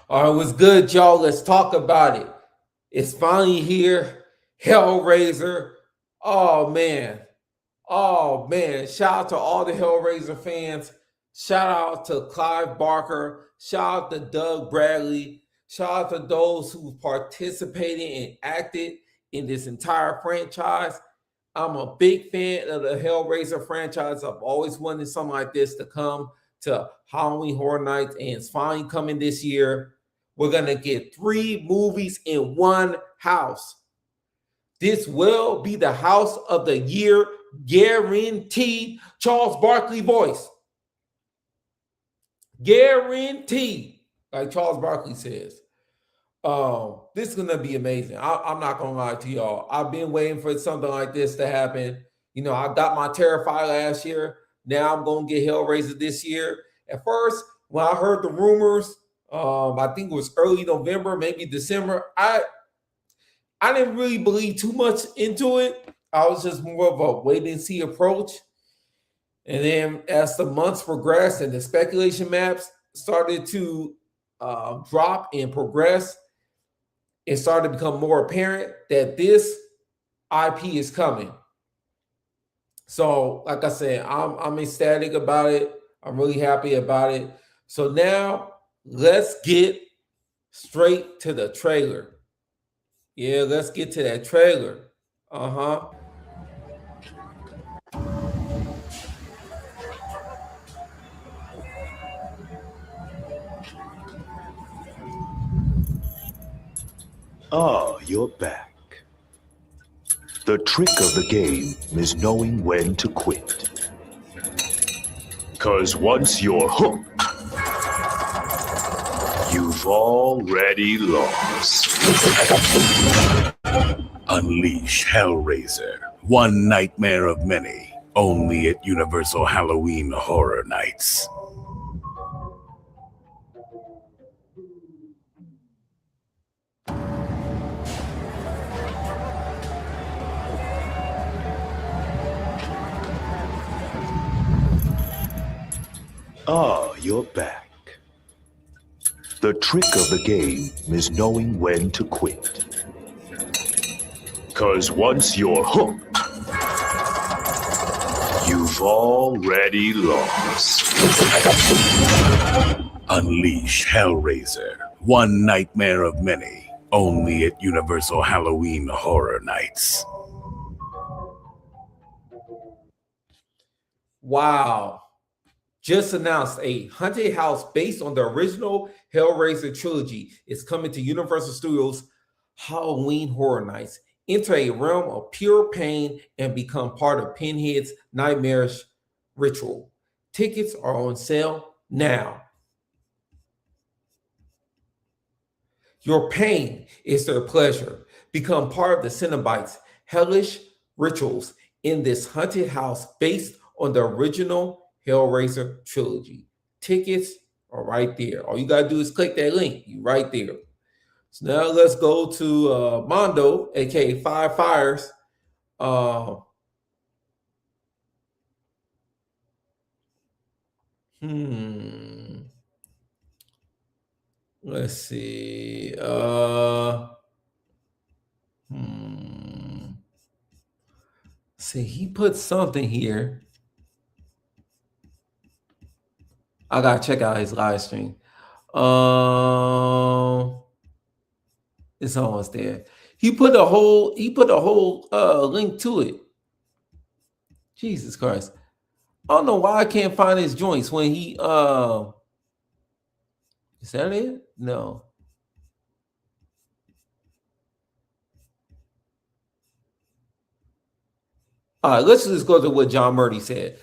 All right, what's good, y'all? Let's talk about it. It's finally here. Hellraiser. Oh man. Oh man. Shout out to all the Hellraiser fans. Shout out to Clive Barker. Shout out to Doug Bradley. Shout out to those who participated and acted in this entire franchise. I'm a big fan of the Hellraiser franchise. I've always wanted something like this to come to Halloween Horror Nights, and it's finally coming this year. We're going to get 3 movies in one house. This will be the house of the year, guaranteed. Charles Barkley voice. Guaranteed, like Charles Barkley says. This is gonna be amazing. I'm not gonna lie to y'all. I've been waiting for something like this to happen. You know, I got my Terrifier last year. Now I'm gonna get Hellraiser this year. At first, when I heard the rumors, I think it was early November, maybe December. I didn't really believe too much into it. I was just more of a wait and see approach. And then as the months progressed and the speculation maps started to drop and progress, it started to become more apparent that this IP is coming. So, like I said, I'm ecstatic about it. I'm really happy about it. So now let's get straight to the trailer. Yeah, let's get to that trailer. Uh-huh. Ah, you're back. The trick of the game is knowing when to quit. 'Cause once you're hooked, you've already lost. Unleash Hellraiser, one nightmare of many, only at Universal Halloween Horror Nights. Ah, you're back. The trick of the game is knowing when to quit. 'Cause once you're hooked, you've already lost. Unleash Hellraiser, one nightmare of many, only at Universal Halloween Horror Nights. Wow. Just announced a haunted house based on the original Hellraiser trilogy is coming to Universal Studios Halloween Horror Nights. Enter a realm of pure pain and become part of Pinhead's nightmarish ritual. Tickets are on sale now. Your pain is their pleasure. Become part of the cenobites' hellish rituals in this haunted house based on the original Hellraiser trilogy. Tickets are right there. All you gotta do is click that link. You right there. So now let's go to Mondo, aka Five Fires. Uh, Let's see. See, he put something here. I gotta check out his live stream. It's almost there. He put a whole link to it. Jesus Christ. I don't know why I can't find his joints when he is that it? No. All right, let's just go to what John Murdy said.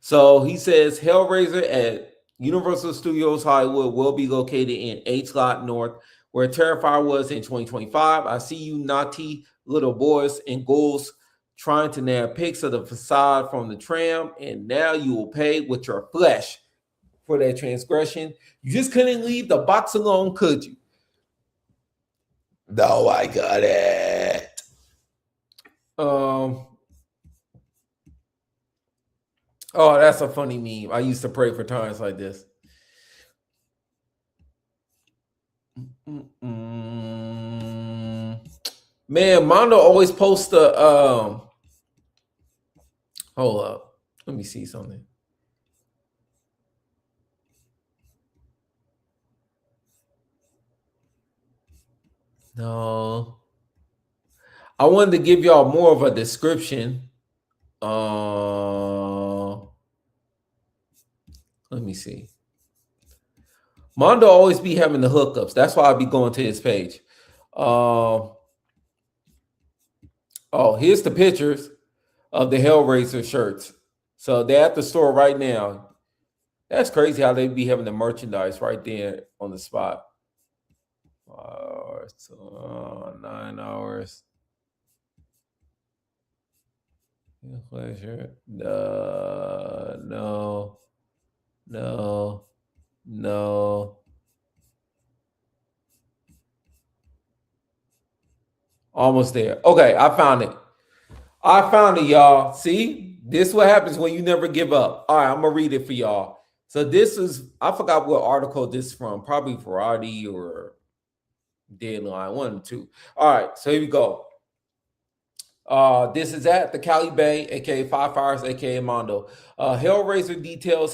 So he says Hellraiser at Universal Studios Hollywood will be located in H Lot North, where Terrifier was in 2025. I see you naughty little boys and ghouls trying to nab pics of the facade from the tram, and now you will pay with your flesh for that transgression. You just couldn't leave the box alone, could you? No, I got it. Oh, that's a funny meme. I used to pray for times like this. Man, Mondo always posts the hold up. Let me see something. No. I wanted to give y'all more of a description. Let me see. Mondo always be having the hookups. That's why I be going to his page. Oh, here's the pictures of the Hellraiser shirts. So they're at the store right now. That's crazy how they be having the merchandise right there on the spot. 9 hours. Pleasure. No. Almost there. Okay, I found it. Y'all. See, this is what happens when you never give up. All right, I'm gonna read it for y'all. So this is, I forgot what article this is from. Probably Variety or Deadline, one and two. All right, so here we go. This is at the Cali Bay, aka Five Fires, aka Mondo. Hellraiser details.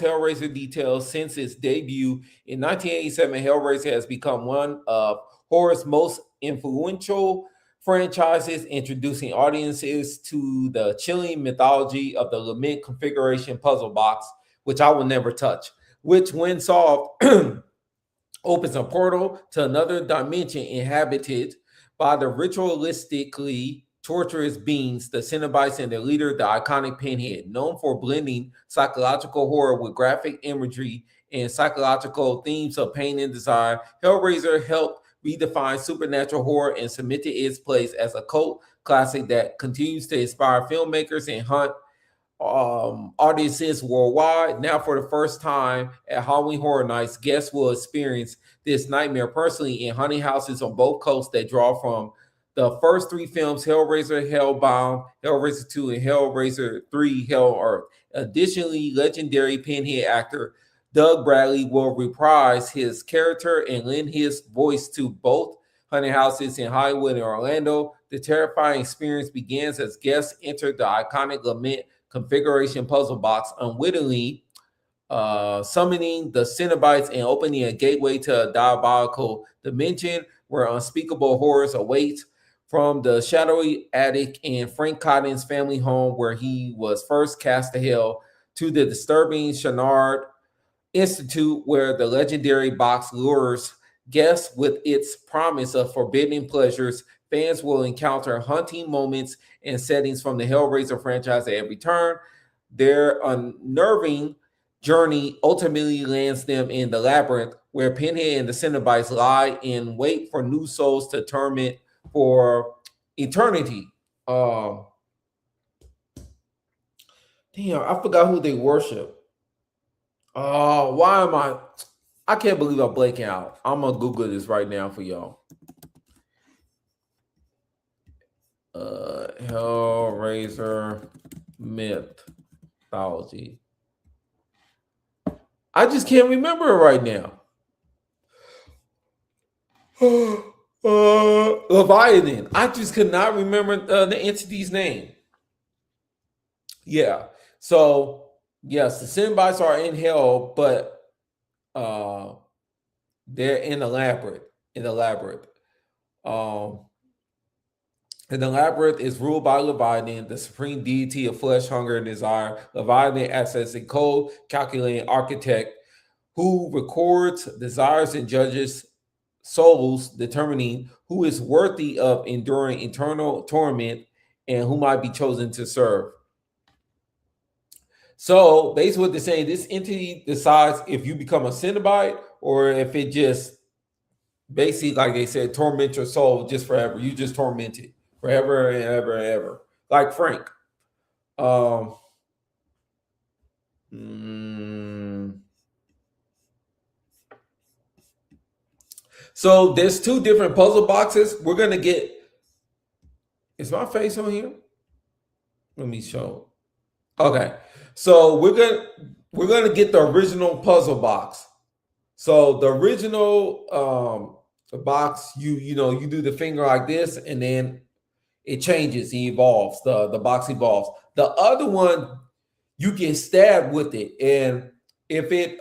Since its debut in 1987, Hellraiser has become one of horror's most influential franchises, introducing audiences to the chilling mythology of the Lament configuration puzzle box, which I will never touch, which, when solved, opens a portal to another dimension inhabited by the ritualistically torturous beings, the cenobites, and their leader, the iconic Pinhead. Known for blending psychological horror with graphic imagery and psychological themes of pain and desire, Hellraiser helped redefine supernatural horror and cemented its place as a cult classic that continues to inspire filmmakers and haunt audiences worldwide. Now, for the first time at Halloween Horror Nights, guests will experience this nightmare personally in haunted houses on both coasts that draw from the first three films: Hellraiser, Hellbound, Hellraiser 2, and Hellraiser 3, Hell on Earth. Additionally, legendary Pinhead actor Doug Bradley will reprise his character and lend his voice to both haunted houses in Hollywood and Orlando. The terrifying experience begins as guests enter the iconic Lament configuration puzzle box, unwittingly summoning the cenobites and opening a gateway to a diabolical dimension where unspeakable horrors await. From the shadowy attic in Frank Cotton's family home, where he was first cast to hell, to the disturbing Channard Institute, where the legendary box lures guests with its promise of forbidden pleasures, fans will encounter haunting moments and settings from the Hellraiser franchise at every turn. Their unnerving journey ultimately lands them in the labyrinth, where Pinhead and the Cenobites lie in wait for new souls to torment for eternity. Damn, I forgot who they worship. Why am I can't believe I'm blanking out. I'm gonna Google this right now for y'all. Hellraiser mythology. I just can't remember it right now. Leviathan. I just could not remember the entity's name. Yeah. So yes, the Cenobites are in hell, but they're in the labyrinth. And the labyrinth is ruled by Leviathan, the supreme deity of flesh, hunger, and desire. Leviathan acts as a cold, calculating architect who records desires and judges souls, determining who is worthy of enduring eternal torment and who might be chosen to serve. So basically what they're saying, this entity decides if you become a Cenobite or if it just basically, like they said, torment your soul just forever. You just torment it forever and ever and ever. Like Frank. So there's two different puzzle boxes. We're gonna get. Is my face on here? Let me show. Okay, so we're gonna get the original puzzle box. So the original The box, you do the finger like this, and then it changes, it evolves. The box evolves. The other one, you get stabbed with it, and if it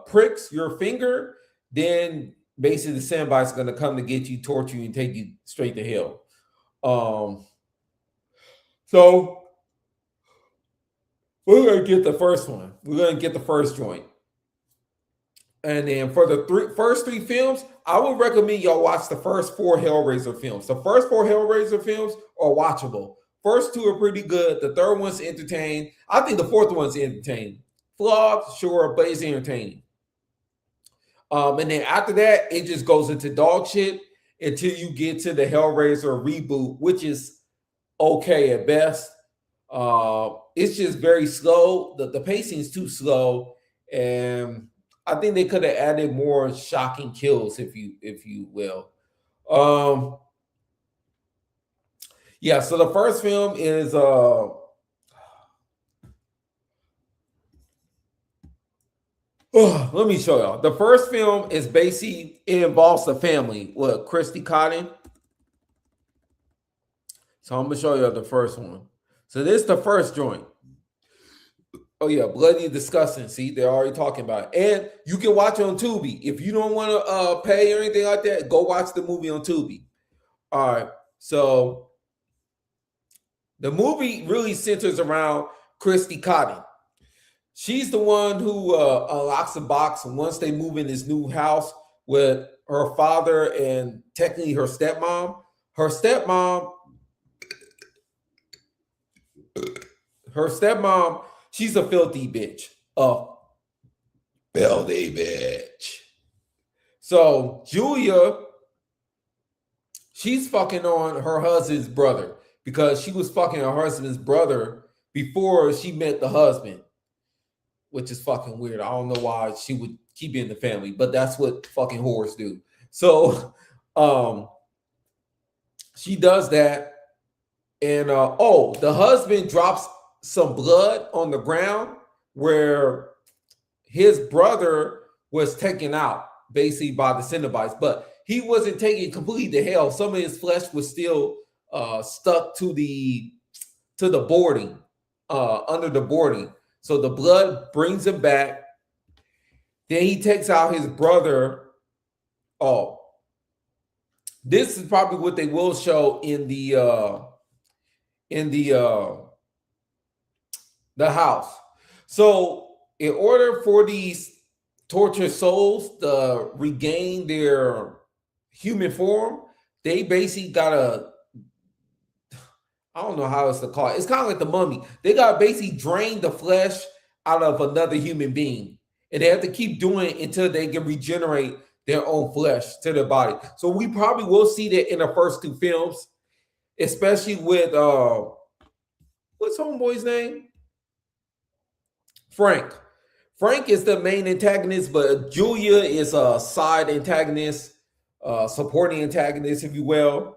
pricks your finger, then basically the Cenobite's going to come to get you, torture you, and take you straight to hell. So we're going to get the first one. We're going to get the first joint. And then for the first three films, I would recommend y'all watch the first 4 Hellraiser films. The first 4 Hellraiser films are watchable. First 2 are pretty good. The third one's entertaining. I think the fourth one's entertaining. Flawed, sure, but it's entertaining. And then after that, it just goes into dog shit until you get to the Hellraiser reboot, which is okay at best. It's just very slow. The pacing is too slow, and I think they could have added more shocking kills, if you will. Yeah. So the first film is let me show y'all. The first film is basically, it involves the family. What, Christy Cotton? So I'm gonna show you the first one. So this is the first joint. Oh yeah, bloody disgusting. See, they're already talking about it. And you can watch it on Tubi. If you don't want to pay or anything like that, go watch the movie on Tubi. All right. So the movie really centers around Christy Cotton. She's the one who unlocks the box once they move in this new house with her father and technically her stepmom. Her stepmom, she's a filthy bitch. Filthy bitch. So Julia, she's fucking on her husband's brother because she was fucking her husband's brother before she met the husband, which is fucking weird. I don't know why she would keep it in the family, but that's what fucking whores do. So she does that. And the husband drops some blood on the ground where his brother was taken out basically by the cenobites, but he wasn't taken completely to hell. Some of his flesh was still stuck to the boarding, under the boarding. So the blood brings him back. Then he takes out his brother. Oh, this is probably what they will show in the house. So in order for these tortured souls to regain their human form, they basically gotta, I don't know how else to call it. It's kind of like the mummy. They gotta basically drain the flesh out of another human being. And they have to keep doing it until they can regenerate their own flesh to their body. So we probably will see that in the first 2 films, especially with what's homeboy's name? Frank. Frank is the main antagonist, but Julia is a side antagonist, supporting antagonist, if you will.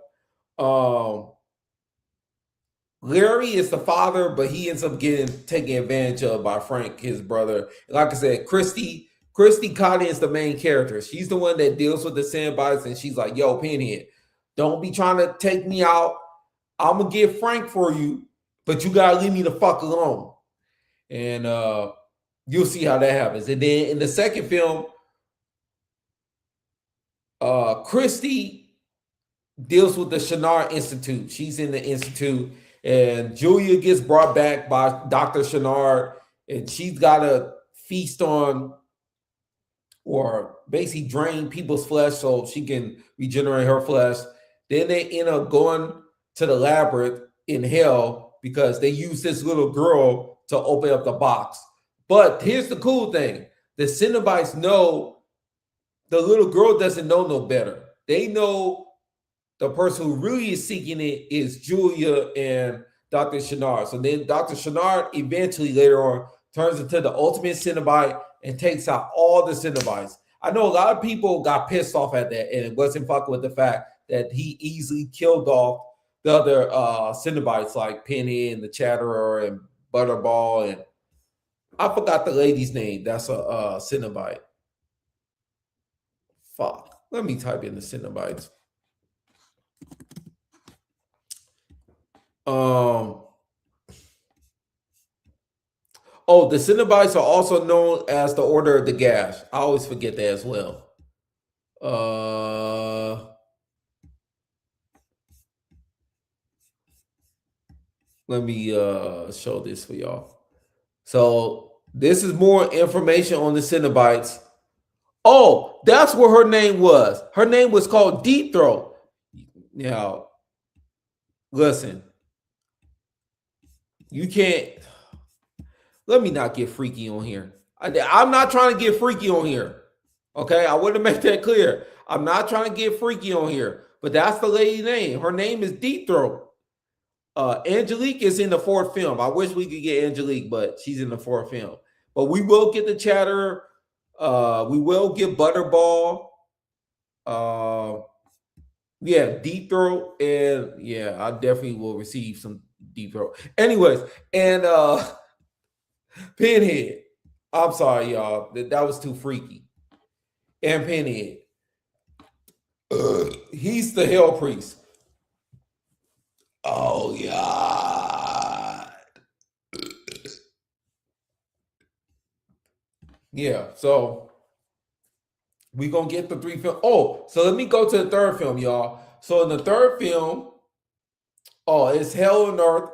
Larry is the father, but he ends up getting taken advantage of by Frank, his brother. Like I said, Christy Cotton is the main character. She's the one that deals with the Cenobites, and she's like, yo, Pinhead, don't be trying to take me out. I'm going to get Frank for you, but you got to leave me the fuck alone. And you'll see how that happens. And then in the second film, Christy deals with the Shannard Institute. She's in the Institute, and Julia gets brought back by Dr. Shannard, and she's got to feast on or basically drain people's flesh so she can regenerate her flesh. Then they end up going to the labyrinth in hell because they use this little girl to open up the box. But here's the cool thing. The Cenobites know the little girl doesn't know no better. They know the person who really is seeking it is Julia and Dr. Shannard. So then Dr. Shannard eventually later on turns into the ultimate Cenobite and takes out all the Cenobites. I know a lot of people got pissed off at that, and it wasn't fucking with the fact that he easily killed off the other Cenobites like Penny and the Chatterer and Butterball, and I forgot the lady's name. That's a Cenobite. Fuck. Let me type in the cenobites. Oh, the cenobites are also known as the Order of the Gash. I always forget that as well. Let me show this for y'all. So this is more information on the cenobites. Oh, that's what her name was. Her name was called Deep Throat. Now, listen, you can't. Let me not get freaky on here. I'm not trying to get freaky on here. Okay, I want to make that clear. I'm not trying to get freaky on here, but that's the lady's name. Her name is Deep Throat. Angelique is in the fourth film. I wish we could get Angelique, but she's in the fourth film. But we will get the Chatter. We will get Butterball. Yeah, Deep Throat, and yeah, I definitely will receive some Deep Throat. Anyways, and Pinhead. I'm sorry, y'all. That was too freaky. And Pinhead. He's the Hell Priest. Oh, yeah. Yeah, so we're going to get the 3 film. Oh, so let me go to the third film, y'all. So in the third film, it's Hell on Earth.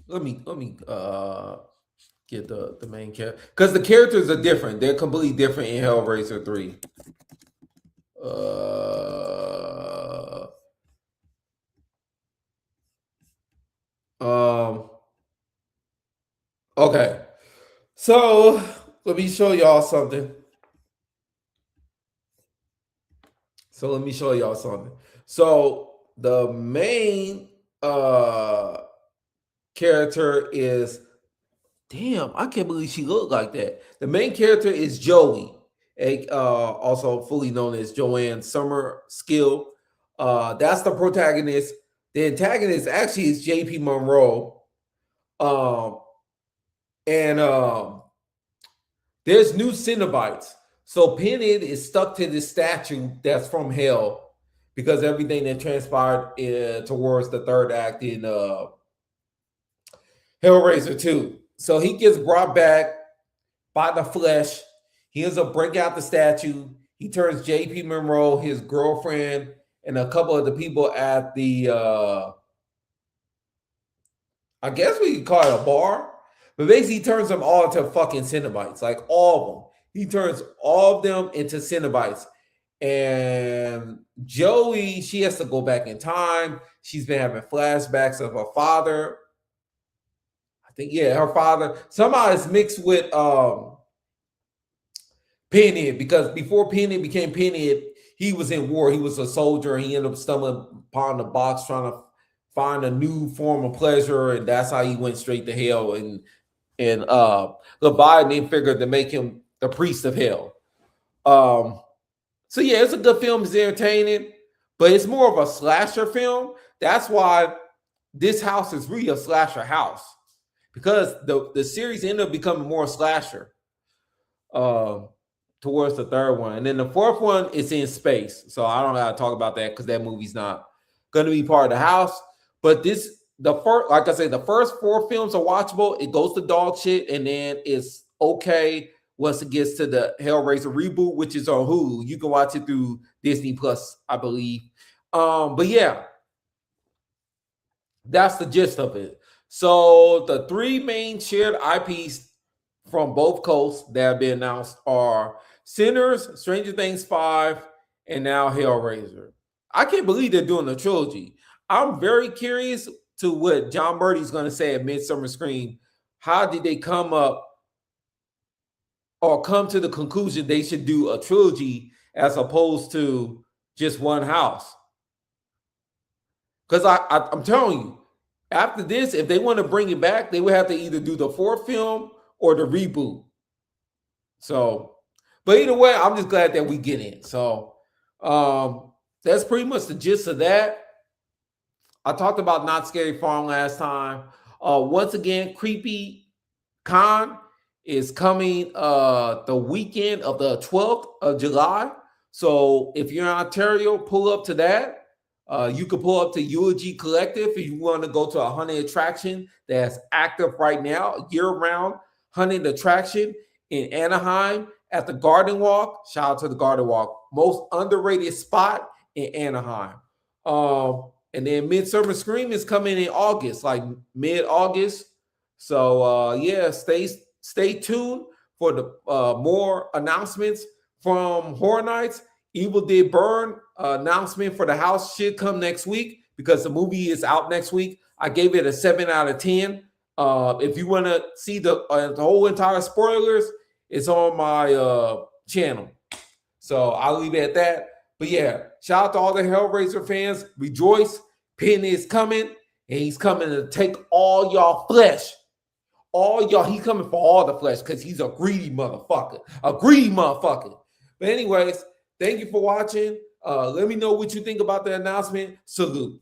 Let me get the main character, because the characters are different. They're completely different in Hellraiser 3. Okay, so let me show y'all something. So the main character is, damn, I can't believe she looked like that. The main character is Joey, also fully known as Joanne Summerskill. That's the protagonist. The antagonist actually is J.P. Monroe. There's new cenobites. So Pinhead is stuck to this statue that's from hell because everything that transpired towards the third act in Hellraiser 2. So he gets brought back by the flesh. He ends up breaking out the statue. He turns J.P. Monroe, his girlfriend, and a couple of the people at the, I guess we could call it a bar. But basically, he turns them all into fucking cenobites, like all of them. He turns all of them into cenobites. And Joey, she has to go back in time. She's been having flashbacks of her father. I think, yeah, her father. Somehow it's mixed with Pinhead, because before Pinhead became Pinhead, he was in war. He was a soldier, and he ended up stumbling upon the box trying to find a new form of pleasure, and that's how he went straight to hell. And Leviathan figured to make him the priest of hell. So yeah, it's a good film. It's entertaining, but it's more of a slasher film. That's why this house is really a slasher house, because the series ended up becoming more slasher towards the third one. And then the fourth one is in space. So I don't know how to talk about that because that movie's not going to be part of the house. But like I said, the first 4 films are watchable. It goes to dog shit, and then it's okay once it gets to the Hellraiser reboot, which is on Hulu. You can watch it through Disney Plus, I believe. But yeah, that's the gist of it. So the 3 main shared IPs from both coasts that have been announced are Sinners, Stranger Things 5, and now Hellraiser. I can't believe they're doing a trilogy. I'm very curious to what John Murdy's going to say at Midsummer Scream. How did they come up or come to the conclusion they should do a trilogy as opposed to just one house? Because I'm telling you, after this, if they want to bring it back, they would have to either do the 4th film or the reboot. So, but either way, I'm just glad that we get in. So that's pretty much the gist of that. I talked about Not Scary Farm last time. Once again, Creepy Con is coming the weekend of the 12th of July. So if you're in Ontario, pull up to that. You can pull up to Eulogy Collective if you want to go to a haunted attraction that's active right now, year-round haunted attraction in Anaheim at the Garden Walk. Shout out to the Garden Walk, most underrated spot in Anaheim. And then Midsummer Scream is coming in August, like mid-August. So yeah, stay tuned for the more announcements from Horror Nights. Evil Did Burn announcement for the house should come next week because the movie is out next week. I gave it a 7 out of 10. If you want to see the whole entire spoilers, it's on my channel. So I'll leave it at that. But yeah, shout out to all the Hellraiser fans. Rejoice. Pinhead is coming, and he's coming to take all y'all flesh. All y'all, he's coming for all the flesh because he's a greedy motherfucker. A greedy motherfucker. But anyways, thank you for watching. Let me know what you think about the announcement. Salute.